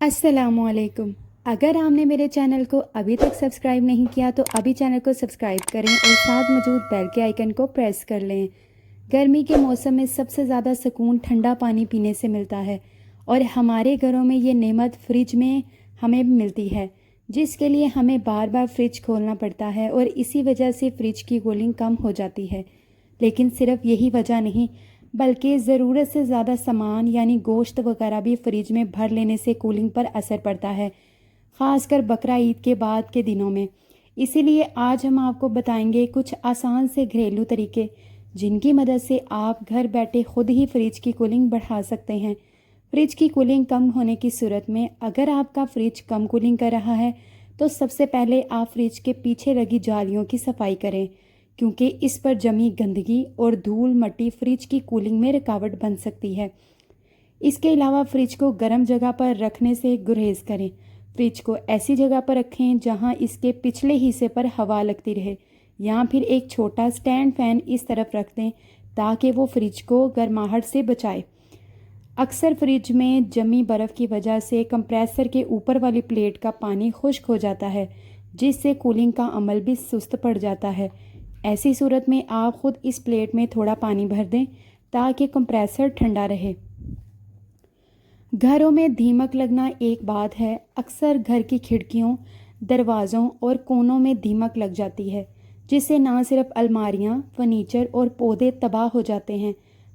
अस्सलामुअलैकुम। अगर आपने मेरे चैनल को अभी तक सब्सक्राइब नहीं किया तो अभी चैनल को सब्सक्राइब करें और साथ मौजूद बेल के आइकन को प्रेस कर लें। गर्मी के मौसम में सबसे ज़्यादा सुकून ठंडा पानी पीने से मिलता है और हमारे घरों में ये नेमत फ्रिज में हमें मिलती है, जिसके लिए हमें बार बार फ्रिज खोलना पड़ता है और इसी वजह से फ्रिज की कूलिंग कम हो जाती है। लेकिन सिर्फ यही वजह नहीं, बल्कि ज़रूरत से ज़्यादा सामान यानी गोश्त वगैरह भी फ्रिज में भर लेने से कूलिंग पर असर पड़ता है, ख़ासकर बकरा ईद के बाद के दिनों में। इसीलिए आज हम आपको बताएंगे कुछ आसान से घरेलू तरीके, जिनकी मदद से आप घर बैठे खुद ही फ्रिज की कूलिंग बढ़ा सकते हैं। फ्रिज की कूलिंग कम होने की सूरत में अगर आपका फ्रिज कम कूलिंग कर रहा है तो सबसे पहले आप फ्रिज के पीछे लगी जालियों की सफाई करें, क्योंकि इस पर जमी गंदगी और धूल मट्टी फ्रिज की कूलिंग में रुकावट बन सकती है। इसके अलावा फ्रिज को गर्म जगह पर रखने से गुरेज करें। फ्रिज को ऐसी जगह पर रखें जहां इसके पिछले हिस्से पर हवा लगती रहे, या फिर एक छोटा स्टैंड फैन इस तरफ रख दें ताकि वो फ्रिज को गर्माहट से बचाए। अक्सर फ्रिज में जमी बर्फ़ की वजह से कंप्रेसर के ऊपर वाली प्लेट का पानी खुश्क हो जाता है, जिससे कूलिंग का अमल भी सुस्त पड़ जाता है। ऐसी सूरत में आप खुद इस प्लेट में थोड़ा पानी भर दें ताकि कंप्रेसर ठंडा रहे। घरों में दीमक लगना एक बात है। अक्सर घर की खिड़कियों, दरवाज़ों और कोनों में दीमक लग जाती है, जिससे ना सिर्फ अलमारियां, फर्नीचर और पौधे तबाह हो जाते हैं,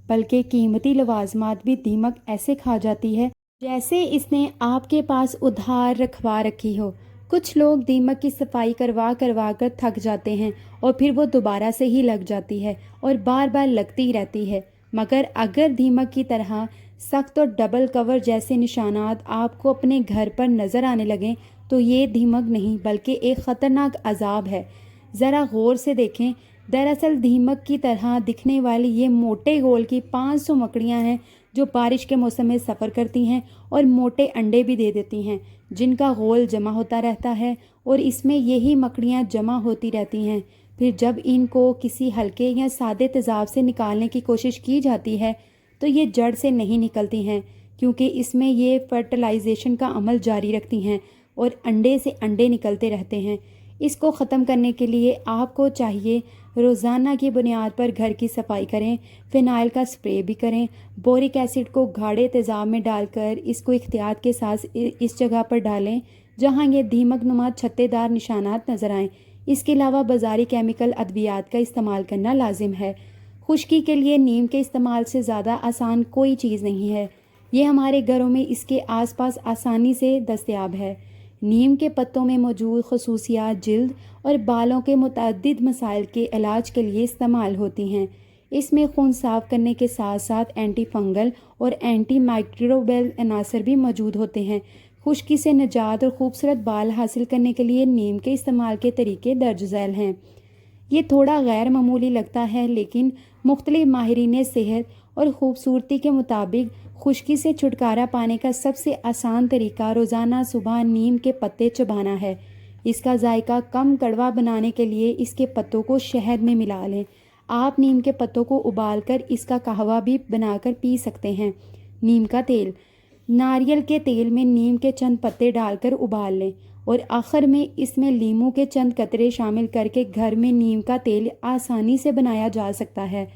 बल्कि कीमती लवाजमात भी दीमक ऐसे खा जाती है जैसे इसने आपके पास उधार रखवा रखी हो। कुछ लोग दीमक की सफाई करवा करवा कर थक जाते हैं और फिर वो दोबारा से ही लग जाती है और बार बार लगती रहती है। मगर अगर दीमक की तरह सख्त और डबल कवर जैसे निशानात आपको अपने घर पर नज़र आने लगें तो ये दीमक नहीं बल्कि एक ख़तरनाक अजाब है। ज़रा गौर से देखें। दरअसल दीमक की तरह दिखने वाली ये मोटे गोल की 500 मकड़ियाँ हैं जो बारिश के मौसम में सफ़र करती हैं और मोटे अंडे भी दे देती हैं, जिनका घोल जमा होता रहता है और इसमें यही मकड़ियाँ जमा होती रहती हैं। फिर जब इनको किसी हल्के या सादे तेज़ाब से निकालने की कोशिश की जाती है तो ये जड़ से नहीं निकलती हैं, क्योंकि इसमें ये फर्टिलाइजेशन का अमल जारी रखती हैं और अंडे से अंडे निकलते रहते हैं। इसको ख़त्म करने के लिए आपको चाहिए रोज़ाना की बुनियाद पर घर की सफाई करें, फ़िनाइल का स्प्रे भी करें, बोरिक एसिड को गाढ़े तेज़ाब में डालकर इसको एहतियात के साथ इस जगह पर डालें जहां ये दीमक नुमा छत्तेदार निशानात नज़र आएँ। इसके अलावा बाज़ारी केमिकल अद्वियात का इस्तेमाल करना लाजिम है। खुश्की के लिए नीम के इस्तेमाल से ज़्यादा आसान कोई चीज़ नहीं है। ये हमारे घरों में इसके आसपास आसानी से दस्तयाब है। नीम के पत्तों में मौजूद खसूसियात जिल्द और बालों के मुतअद्दिद मसाइल के इलाज के लिए इस्तेमाल होती हैं। इसमें खून साफ करने के साथ साथ एंटी फंगल और एंटी माइक्रोबियल अनासर भी मौजूद होते हैं। खुश्की से निजात और खूबसूरत बाल हासिल करने के लिए नीम के इस्तेमाल के तरीके दर्ज झैल हैं। ये थोड़ा गैर मामूली लगता है, लेकिन मुख्तलिफ माहिरीन सेहत और ख़ूबसूरती के मुताबिक खुश्की से छुटकारा पाने का सबसे आसान तरीका रोज़ाना सुबह नीम के पत्ते चबाना है। इसका जायका कम कड़वा बनाने के लिए इसके पत्तों को शहद में मिला लें। आप नीम के पत्तों को उबालकर इसका कहवा भी बनाकर पी सकते हैं। नीम का तेल, नारियल के तेल में नीम के चंद पत्ते डालकर उबाल लें और आखिर में इसमें लीमू के चंद कतरे शामिल करके घर में नीम का तेल आसानी से बनाया जा सकता है।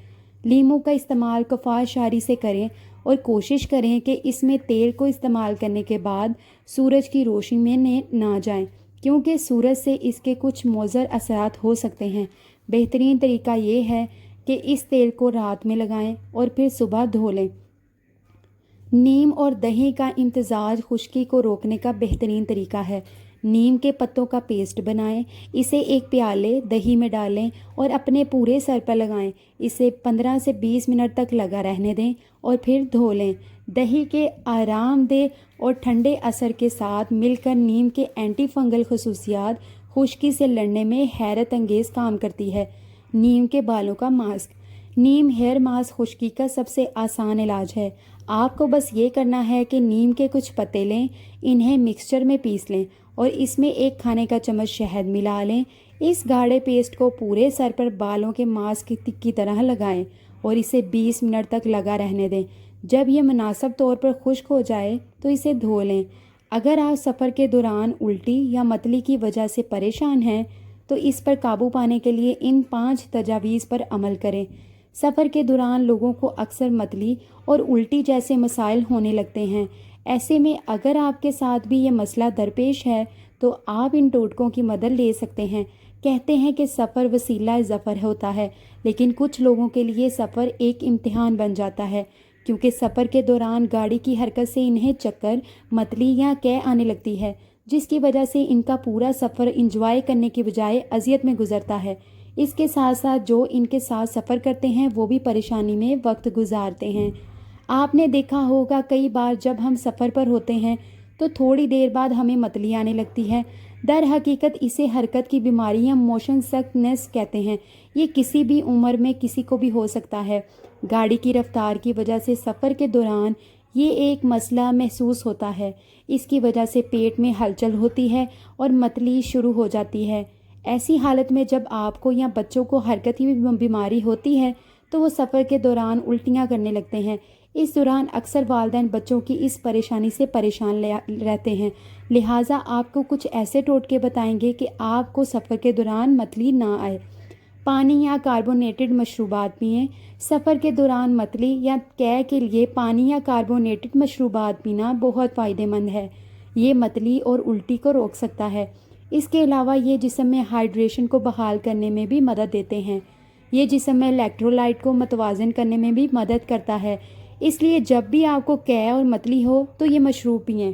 लीमू का इस्तेमाल कफ़ाशारी से करें और कोशिश करें कि इसमें तेल को इस्तेमाल करने के बाद सूरज की रोशनी में ना जाएं, क्योंकि सूरज से इसके कुछ मुज़र असरात हो सकते हैं। बेहतरीन तरीका ये है कि इस तेल को रात में लगाएं और फिर सुबह धो लें। नीम और दही का इम्तिजाज खुश्की को रोकने का बेहतरीन तरीका है। नीम के पत्तों का पेस्ट बनाएं, इसे एक प्याले दही में डालें और अपने पूरे सर पर लगाएं। इसे 15 से 20 मिनट तक लगा रहने दें और फिर धो लें। दही के आरामदेह और ठंडे असर के साथ मिलकर नीम के एंटी फंगल खसूसियात खुश्की से लड़ने में हैरत अंगेज़ काम करती है। नीम के बालों का मास्क, नीम हेयर मास्क खुश्की का सबसे आसान इलाज है। आपको बस ये करना है कि नीम के कुछ पत्ते लें, इन्हें मिक्सचर में पीस लें और इसमें 1 खाने का चम्मच शहद मिला लें। इस गाढ़े पेस्ट को पूरे सर पर बालों के मास्क की तरह लगाएं और इसे 20 मिनट तक लगा रहने दें। जब ये मुनासिब तौर पर खुश्क हो जाए तो इसे धो लें। اگر آپ سفر کے دوران الٹی یا متلی کی وجہ سے پریشان ہیں تو اس پر قابو پانے کے لیے ان 5 تجاویز پر عمل کریں۔ سفر کے دوران لوگوں کو اکثر متلی اور الٹی جیسے مسائل ہونے لگتے ہیں۔ ایسے میں اگر آپ کے ساتھ بھی یہ مسئلہ درپیش ہے تو آپ ان ٹوٹکوں کی مدد لے سکتے ہیں۔ کہتے ہیں کہ سفر وسیلہ ظفر ہوتا ہے، لیکن کچھ لوگوں کے لیے سفر ایک امتحان بن جاتا ہے، کیونکہ سفر کے دوران گاڑی کی حرکت سے انہیں چکر، متلی یا قے آنے لگتی ہے، جس کی وجہ سے ان کا پورا سفر انجوائے کرنے کی بجائے اذیت میں گزرتا ہے۔ اس کے ساتھ ساتھ جو ان کے ساتھ سفر کرتے ہیں وہ بھی پریشانی میں وقت گزارتے ہیں۔ آپ نے دیکھا ہوگا کئی بار جب ہم سفر پر ہوتے ہیں تو تھوڑی دیر بعد ہمیں متلی آنے لگتی ہے۔ در حقیقت اسے حرکت کی بیماری یا موشن سکنس کہتے ہیں۔ یہ کسی بھی عمر میں کسی کو بھی ہو سکتا ہے۔ گاڑی کی رفتار کی وجہ سے سفر کے دوران یہ ایک مسئلہ محسوس ہوتا ہے۔ اس کی وجہ سے پیٹ میں ہلچل ہوتی ہے اور متلی شروع ہو جاتی ہے۔ ایسی حالت میں جب آپ کو یا بچوں کو حرکت کی بیماری ہوتی ہے تو وہ سفر کے دوران الٹیاں کرنے لگتے ہیں۔ اس دوران اکثر والدین بچوں کی اس پریشانی سے پریشان رہتے ہیں، لہٰذا آپ کو کچھ ایسے ٹوٹکے بتائیں گے کہ آپ کو سفر کے دوران متلی نہ آئے۔ پانی یا کاربونیٹڈ مشروبات پئیں۔ سفر کے دوران متلی یا قے کے لیے پانی یا کاربونیٹڈ مشروبات پینا بہت فائدہ مند ہے۔ یہ متلی اور الٹی کو روک سکتا ہے۔ اس کے علاوہ یہ جسم میں ہائیڈریشن کو بحال کرنے میں بھی مدد دیتے ہیں۔ یہ جسم میں الیکٹرولائٹ کو متوازن کرنے میں بھی مدد کرتا ہے۔ اس لیے جب بھی آپ کو قے اور متلی ہو تو یہ مشروب پئیں۔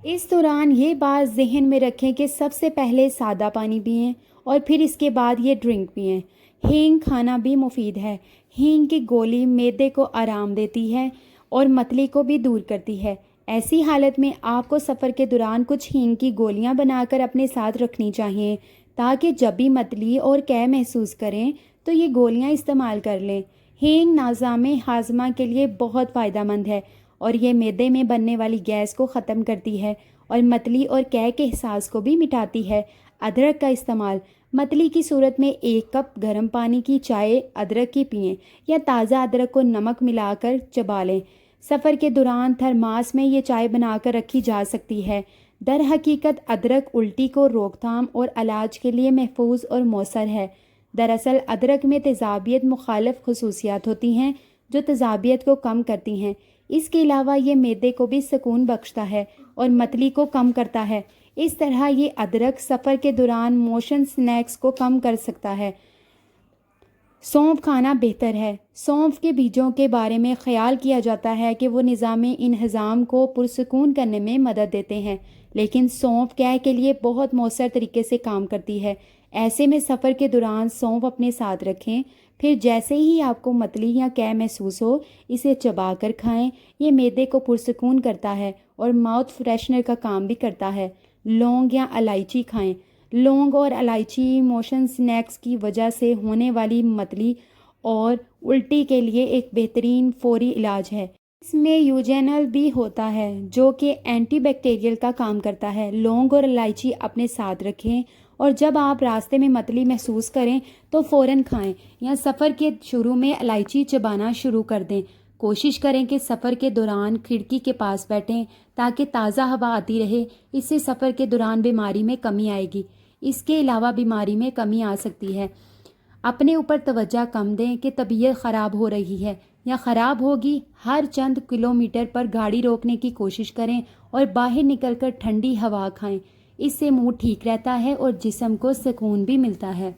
اس دوران یہ بات ذہن میں رکھیں کہ سب سے پہلے سادہ پانی پئیں اور پھر اس کے بعد یہ ڈرنک پئیں۔ ہینگ کھانا بھی مفید ہے۔ ہینگ کی گولی معدے کو آرام دیتی ہے اور متلی کو بھی دور کرتی ہے۔ ایسی حالت میں آپ کو سفر کے دوران کچھ ہینگ کی گولیاں بنا کر اپنے ساتھ رکھنی چاہیے تاکہ جب بھی متلی اور قے محسوس کریں تو یہ گولیاں استعمال کر لیں۔ ہینگ نظام ہاضمہ کے لیے بہت فائدہ مند ہے اور یہ معدے میں بننے والی گیس کو ختم کرتی ہے اور متلی اور قے کے احساس کو بھی مٹاتی ہے۔ ادرک کا استعمال۔ متلی کی صورت میں 1 کپ گرم پانی کی چائے ادرک کی پئیں یا تازہ ادرک کو نمک ملا کر چبا لیں۔ سفر کے دوران تھرماس میں یہ چائے بنا کر رکھی جا سکتی ہے۔ در حقیقت ادرک الٹی کو روک تھام اور علاج کے لیے محفوظ اور مؤثر ہے۔ دراصل ادرک میں تیزابیت مخالف خصوصیات ہوتی ہیں جو تیزابیت کو کم کرتی ہیں۔ اس کے علاوہ یہ معدے کو بھی سکون بخشتا ہے اور متلی کو کم کرتا ہے۔ اس طرح یہ ادرک سفر کے دوران موشن سکنس کو کم کر سکتا ہے۔ سونف کھانا بہتر ہے۔ سونف کے بیجوں کے بارے میں خیال کیا جاتا ہے کہ وہ نظام انہضام کو پرسکون کرنے میں مدد دیتے ہیں، لیکن سونف قے کے لیے بہت مؤثر طریقے سے کام کرتی ہے۔ ایسے میں سفر کے دوران سونف اپنے ساتھ رکھیں، پھر جیسے ہی آپ کو متلی یا قے محسوس ہو اسے چبا کر کھائیں۔ یہ معدے کو پرسکون کرتا ہے اور ماؤتھ فریشنر کا کام بھی کرتا ہے۔ لونگ یا الائچی کھائیں۔ لونگ اور الائچی موشن سکنس کی وجہ سے ہونے والی متلی اور الٹی کے لیے ایک بہترین فوری علاج ہے۔ اس میں یوجینل بھی ہوتا ہے جو کہ اینٹی بیکٹیریل کا کام کرتا ہے۔ لونگ اور الائچی اپنے ساتھ رکھیں اور جب آپ راستے میں متلی محسوس کریں تو فوراً کھائیں یا سفر کے شروع میں الائچی چبانا شروع کر دیں۔ کوشش کریں کہ سفر کے دوران کھڑکی کے پاس بیٹھیں تاکہ تازہ ہوا آتی رہے۔ اس سے سفر کے دوران بیماری میں کمی آئے گی۔ اس کے علاوہ بیماری میں کمی آ سکتی ہے۔ اپنے اوپر توجہ کم دیں کہ طبیعت خراب ہو رہی ہے یا خراب ہوگی۔ ہر چند کلومیٹر پر گاڑی روکنے کی کوشش کریں اور باہر نکل کر ٹھنڈی ہوا کھائیں۔ اس سے موڈ ٹھیک رہتا ہے اور جسم کو سکون بھی ملتا ہے۔